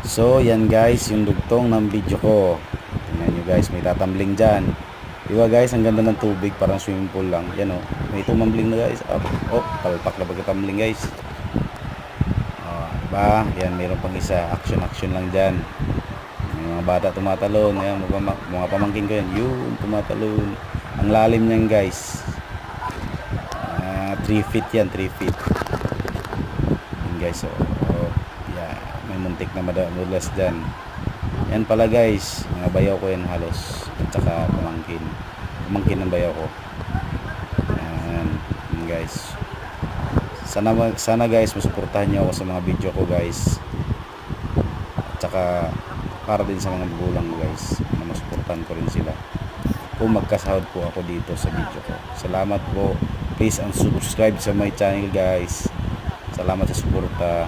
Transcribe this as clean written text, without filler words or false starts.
So yan guys, yung dugtong ng video ko. Tingnan nyo guys, may tatambling dyan. Diba guys, ang ganda ng tubig, parang swimming pool lang. Yan o, may tumambling na guys. Palpak na pagkatambling guys. Diba, yan, mayroon pang isa. Action lang dyan. May mga bata tumatalon. Yan, mga pamangkin ko yan. Yun, tumatalon. Ang lalim niyan guys. 3 feet yan, 3 feet. Yan guys, may muntik na madulas dyan. Yan pala guys, mga bayaw ko yan halos. At saka pamangkin ng bayaw ko. Yan guys. Sana guys, masuportahan nyo ako sa mga video ko guys. At saka para din sa mga magulang guys, na masuportahan ko rin sila kung magkasahod po ako dito sa video ko. Salamat po. Please and subscribe sa my channel guys. Salamat sa suporta.